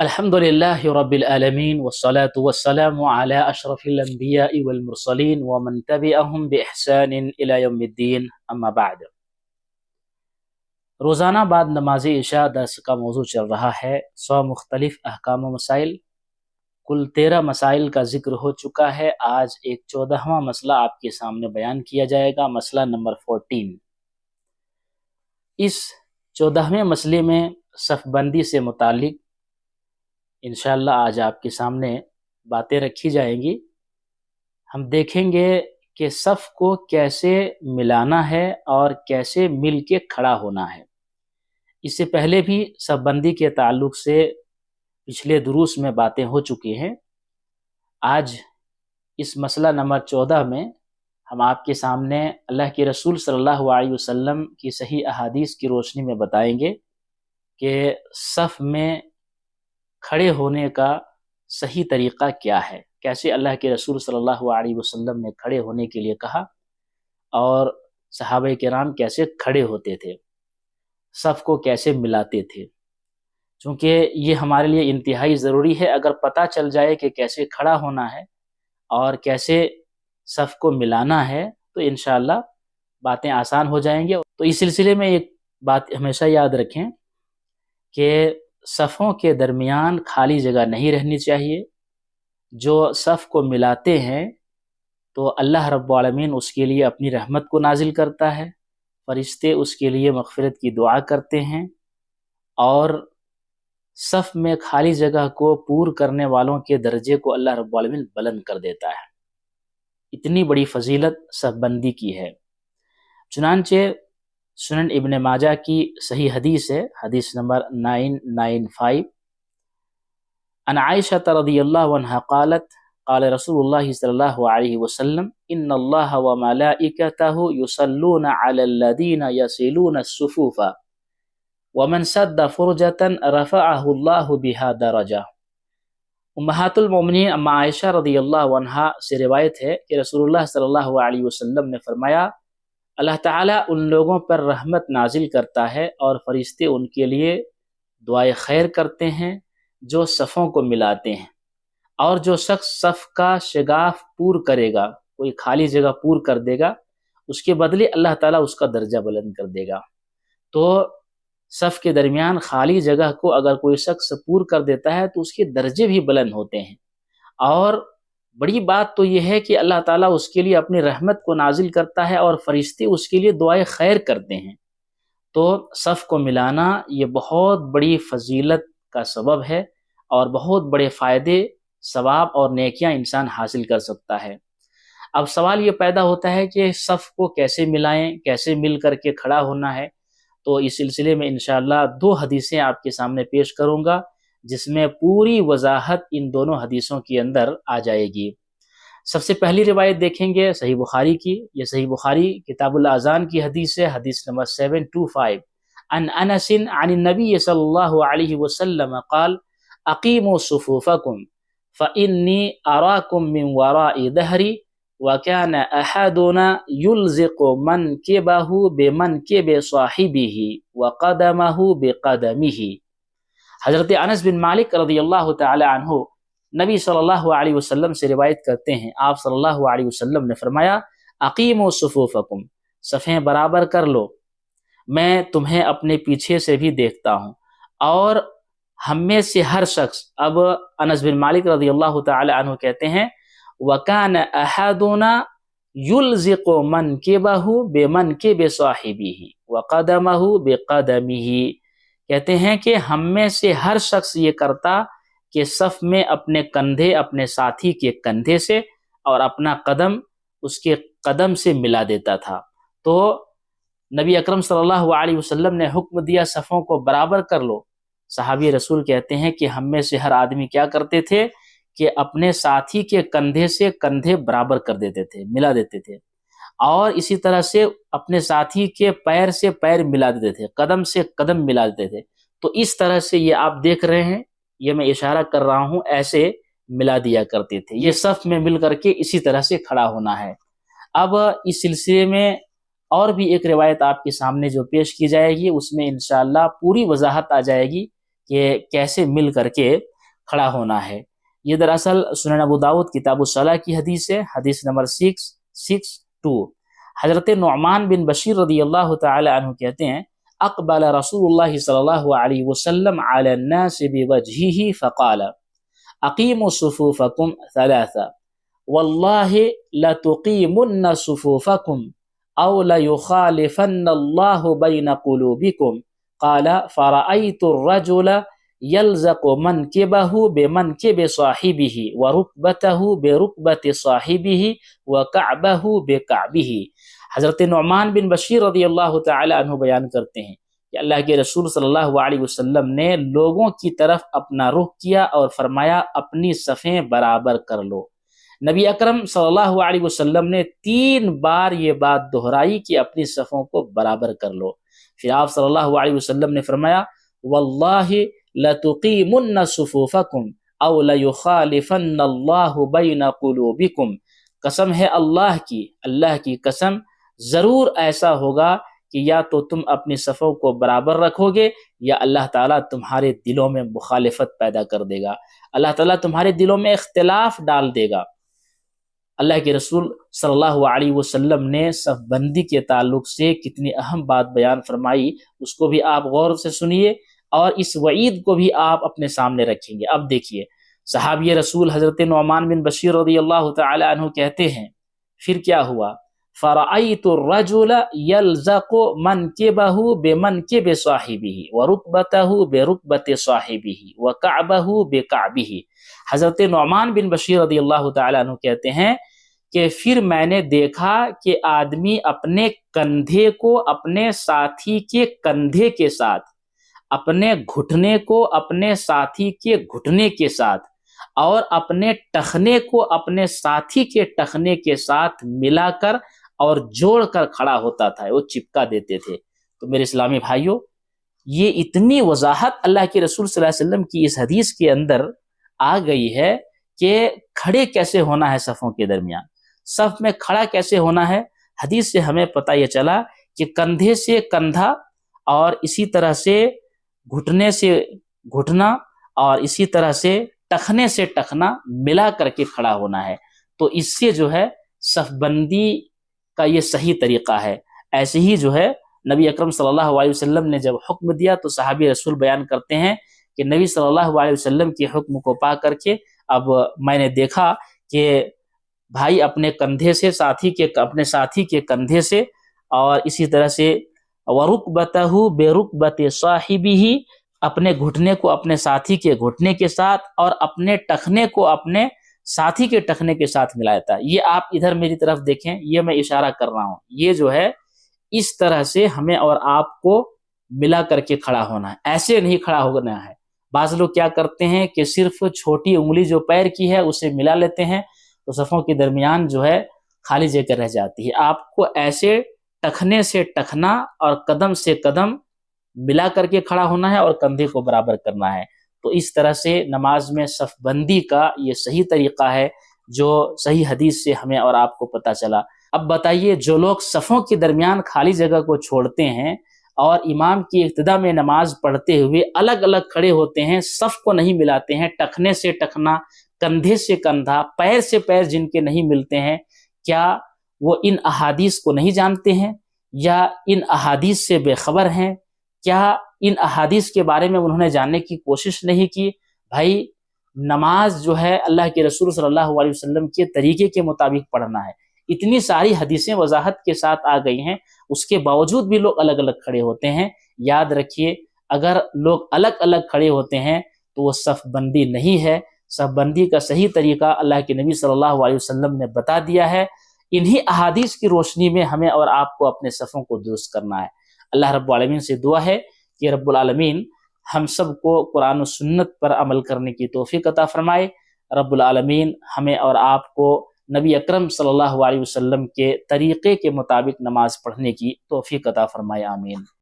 الحمدللہ رب العالمین والصلاة والسلام علی اشرف الانبیاء والمرسلین ومن تبعہم بإحسان الی یوم الدین اما بعد۔ روزانہ بعد نماز عشاء درس کا موضوع چل رہا ہے 100 مختلف احکام و مسائل۔ کل 13 مسائل کا ذکر ہو چکا ہے۔ آج ایک 14واں مسئلہ آپ کے سامنے بیان کیا جائے گا، مسئلہ نمبر 14۔ اس 14ویں مسئلے میں صف بندی سے متعلق انشاءاللہ آج آپ کے سامنے باتیں رکھی جائیں گی۔ ہم دیکھیں گے کہ صف کو کیسے ملانا ہے اور کیسے مل کے کھڑا ہونا ہے۔ اس سے پہلے بھی صف بندی کے تعلق سے پچھلے دروس میں باتیں ہو چکی ہیں۔ آج اس مسئلہ نمبر 14 میں ہم آپ کے سامنے اللہ کے رسول صلی اللہ علیہ وسلم کی صحیح احادیث کی روشنی میں بتائیں گے کہ صف میں کھڑے ہونے کا صحیح طریقہ کیا ہے، کیسے اللہ کے رسول صلی اللہ علیہ وسلم نے کھڑے ہونے کے لیے کہا اور صحابہ کرام کیسے کھڑے ہوتے تھے، صف کو کیسے ملاتے تھے۔ چونکہ یہ ہمارے لیے انتہائی ضروری ہے، اگر پتہ چل جائے کہ کیسے کھڑا ہونا ہے اور کیسے صف کو ملانا ہے تو انشاءاللہ باتیں آسان ہو جائیں گے۔ تو اس سلسلے میں ایک بات ہمیشہ یاد رکھیں کہ صفوں کے درمیان خالی جگہ نہیں رہنی چاہیے۔ جو صف کو ملاتے ہیں تو اللہ رب العالمین اس کے لیے اپنی رحمت کو نازل کرتا ہے، فرشتے اس کے لیے مغفرت کی دعا کرتے ہیں، اور صف میں خالی جگہ کو پور کرنے والوں کے درجے کو اللہ رب العالمین بلند کر دیتا ہے۔ اتنی بڑی فضیلت صف بندی کی ہے۔ چنانچہ سنن ابن ماجہ کی صحیح حدیث ہے، حدیث نمبر 995، عن عائشہ رضی اللہ عنہا قالت قال رسول اللہ صلی اللہ علیہ وسلم ان اللہ وملائکتہ یصلون علی الذین یصلون الصفوف ومن سد فرجۃ رفعہ اللہ بہا درجہ۔ امہات المومنین اما عائشہ رضی اللہ عنہا سے روایت ہے کہ رسول اللہ صلی اللہ علیہ وسلم نے فرمایا، اللہ تعالیٰ ان لوگوں پر رحمت نازل کرتا ہے اور فرشتے ان کے لیے دعائے خیر کرتے ہیں جو صفوں کو ملاتے ہیں، اور جو شخص صف کا شگاف پور کرے گا، کوئی خالی جگہ پور کر دے گا، اس کے بدلے اللہ تعالیٰ اس کا درجہ بلند کر دے گا۔ تو صف کے درمیان خالی جگہ کو اگر کوئی شخص پور کر دیتا ہے تو اس کے درجے بھی بلند ہوتے ہیں، اور بڑی بات تو یہ ہے کہ اللہ تعالیٰ اس کے لیے اپنی رحمت کو نازل کرتا ہے اور فرشتے اس کے لیے دعائے خیر کرتے ہیں۔ تو صف کو ملانا یہ بہت بڑی فضیلت کا سبب ہے اور بہت بڑے فائدے، ثواب اور نیکیاں انسان حاصل کر سکتا ہے۔ اب سوال یہ پیدا ہوتا ہے کہ صف کو کیسے ملائیں، کیسے مل کر کے کھڑا ہونا ہے۔ تو اس سلسلے میں انشاءاللہ 2 حدیثیں آپ کے سامنے پیش کروں گا جس میں پوری وضاحت ان دونوں حدیثوں کے اندر آ جائے گی۔ سب سے پہلی روایت دیکھیں گے صحیح بخاری کی۔ یہ صحیح بخاری کتاب الاذان کی حدیث ہے، حدیث نمبر 725، عن انس عن النبی صلی اللہ علیہ وسلم قال اقیموا صفوفکم فانی اراکم من وراء ظہری وكان احدنا يلزق منكبه بمنكب صاحبه وقدمه بقدمه۔ حضرت انس بن مالک رضی اللہ تعالی عنہ نبی صلی اللہ علیہ وسلم سے روایت کرتے ہیں، آپ صلی اللہ علیہ وسلم نے فرمایا، اقیموا صفوفکم، صفیں برابر کر لو، میں تمہیں اپنے پیچھے سے بھی دیکھتا ہوں۔ اور ہم میں سے ہر شخص، اب انس بن مالک رضی اللہ تعالی عنہ کہتے ہیں، وَكَانَ أَحَدُنَا يُلْزِقُ مَنْكِبَهُ بِمَنْكِبِ صَاحِبِهِ وَقَدَمَهُ بِقَدَمِهِ۔ کہتے ہیں کہ ہم میں سے ہر شخص یہ کرتا کہ صف میں اپنے کندھے اپنے ساتھی کے کندھے سے اور اپنا قدم اس کے قدم سے ملا دیتا تھا۔ تو نبی اکرم صلی اللہ علیہ وسلم نے حکم دیا صفوں کو برابر کر لو۔ صحابی رسول کہتے ہیں کہ ہم میں سے ہر آدمی کیا کرتے تھے کہ اپنے ساتھی کے کندھے سے کندھے برابر کر دیتے تھے، ملا دیتے تھے، اور اسی طرح سے اپنے ساتھی کے پیر سے پیر ملا دیتے تھے، قدم سے قدم ملا دیتے تھے۔ تو اس طرح سے یہ آپ دیکھ رہے ہیں، یہ میں اشارہ کر رہا ہوں، ایسے ملا دیا کرتے تھے۔ یہ صف میں مل کر کے اسی طرح سے کھڑا ہونا ہے۔ اب اس سلسلے میں اور بھی ایک روایت آپ کے سامنے جو پیش کی جائے گی، اس میں انشاءاللہ پوری وضاحت آ جائے گی کہ کیسے مل کر کے کھڑا ہونا ہے۔ یہ دراصل سنن ابو داؤد کتاب الصلاۃ کی حدیث ہے، حدیث نمبر 662۔ حضرت نعمان بن بشیر رضی اللہ تعالی عنہ کہتے ہیں اقبل رسول اللہ صلی اللہ علیہ وسلم علی الناس بوجہہ فقال اقیموا صفوفکم ثلاثا واللہ لتقیمن صفوفکم او لیخالفن اللہ بین قلوبکم قال فرأیت الرجل یلزق منکبہ بمنکب صاحبہ ورکبتہ برکبت صاحبہ وکعبہ بکعبہ۔ حضرت نعمان بن بشیر رضی اللہ تعالی عنہ بیان کرتے ہیں کہ اللہ کے رسول صلی اللہ علیہ وسلم نے لوگوں کی طرف اپنا رخ کیا اور فرمایا اپنی صفیں برابر کر لو۔ نبی اکرم صلی اللہ علیہ وسلم نے 3 بار یہ بات دہرائی کہ اپنی صفوں کو برابر کر لو۔ پھر آپ صلی اللہ علیہ وسلم نے فرمایا واللہ لتقیمن صفوفکم او لیخالفن اللہ بین قلوبکم، قسم ہے اللہ کی قسم، ضرور ایسا ہوگا کہ یا تو تم اپنی صفوں کو برابر رکھو گے یا اللہ تعالیٰ تمہارے دلوں میں مخالفت پیدا کر دے گا، اللہ تعالیٰ تمہارے دلوں میں اختلاف ڈال دے گا۔ اللہ کے رسول صلی اللہ علیہ وسلم نے صف بندی کے تعلق سے کتنی اہم بات بیان فرمائی، اس کو بھی آپ غور سے سنیے اور اس وعید کو بھی آپ اپنے سامنے رکھیں گے۔ اب دیکھیے صحابی رسول حضرت نعمان بن بشیر رضی اللہ تعالی عنہ کہتے ہیں پھر کیا ہوا، فرأیت الرجل یلزق منکبہ بمنکب صاحبہ ورکبتہ برکبت صاحبہ وکعبہ بکعبہ۔ حضرت نعمان بن بشیر رضی اللہ تعالی عنہ کہتے ہیں کہ پھر میں نے دیکھا کہ آدمی اپنے کندھے کو اپنے ساتھی کے کندھے کے ساتھ، اپنے گھٹنے کو اپنے ساتھی کے گھٹنے کے ساتھ اور اپنے ٹخنے کو اپنے ساتھی کے ٹخنے کے ساتھ ملا کر اور جوڑ کر کھڑا ہوتا تھا، وہ چپکا دیتے تھے۔ تو میرے اسلامی بھائیوں، یہ اتنی وضاحت اللہ کے رسول صلی اللہ علیہ وسلم کی اس حدیث کے اندر آ گئی ہے کہ کھڑے کیسے ہونا ہے صفوں کے درمیان، صف میں کھڑا کیسے ہونا ہے۔ حدیث سے ہمیں پتہ یہ چلا کہ کندھے سے کندھا اور اسی طرح سے گھٹنے سے گھٹنا اور اسی طرح سے ٹخنے سے ٹخنا ملا کر کے کھڑا ہونا ہے۔ تو اس سے جو ہے صف بندی کا یہ صحیح طریقہ ہے۔ ایسے ہی جو ہے نبی اکرم صلی اللہ علیہ وسلم نے جب حکم دیا تو صحابی رسول بیان کرتے ہیں کہ نبی صلی اللہ علیہ وسلم کے حکم کو پا کر کے اب میں نے دیکھا کہ بھائی اپنے کندھے سے اپنے ساتھی کے کندھے سے اور اسی طرح سے ورکبتہ برکبت صاحبہ، اپنے گھٹنے کو اپنے ساتھی کے گھٹنے کے ساتھ اور اپنے ٹخنے کو اپنے ساتھی کے ٹخنے کے ساتھ ملایا تھا۔ یہ آپ ادھر میری طرف دیکھیں، یہ میں اشارہ کر رہا ہوں، یہ جو ہے اس طرح سے ہمیں اور آپ کو ملا کر کے کھڑا ہونا ہے، ایسے نہیں کھڑا ہونا ہے۔ بعض لوگ کیا کرتے ہیں کہ صرف چھوٹی انگلی جو پیر کی ہے اسے ملا لیتے ہیں تو صفوں کے درمیان جو ہے خالی جگہ رہ جاتی ہے۔ آپ کو ایسے ٹخنے سے ٹخنا اور قدم سے قدم ملا کر کے کھڑا ہونا ہے اور کندھے کو برابر کرنا ہے۔ تو اس طرح سے نماز میں صف بندی کا یہ صحیح طریقہ ہے جو صحیح حدیث سے ہمیں اور آپ کو پتہ چلا۔ اب بتائیے جو لوگ صفوں کے درمیان خالی جگہ کو چھوڑتے ہیں اور امام کی ابتدا میں نماز پڑھتے ہوئے الگ الگ کھڑے ہوتے ہیں، صف کو نہیں ملاتے ہیں، ٹخنے سے ٹخنا، کندھے سے کندھا، پیر سے پیر جن کے نہیں ملتے ہیں، کیا وہ ان احادیث کو نہیں جانتے ہیں یا ان احادیث سے بے خبر ہیں؟ کیا ان احادیث کے بارے میں انہوں نے جاننے کی کوشش نہیں کی؟ بھائی نماز جو ہے اللہ کے رسول صلی اللہ علیہ وسلم کے طریقے کے مطابق پڑھنا ہے۔ اتنی ساری حدیثیں وضاحت کے ساتھ آ گئی ہیں، اس کے باوجود بھی لوگ الگ الگ کھڑے ہوتے ہیں۔ یاد رکھیے اگر لوگ الگ الگ کھڑے ہوتے ہیں تو وہ صف بندی نہیں ہے۔ صف بندی کا صحیح طریقہ اللہ کے نبی صلی اللہ علیہ وسلم نے بتا دیا ہے۔ انہی احادیث کی روشنی میں ہمیں اور آپ کو اپنے صفوں کو درست کرنا ہے۔ اللہ رب العالمین سے دعا ہے کہ رب العالمین ہم سب کو قرآن و سنت پر عمل کرنے کی توفیق عطا فرمائے۔ رب العالمین ہمیں اور آپ کو نبی اکرم صلی اللہ علیہ وسلم کے طریقے کے مطابق نماز پڑھنے کی توفیق عطا فرمائے، آمین۔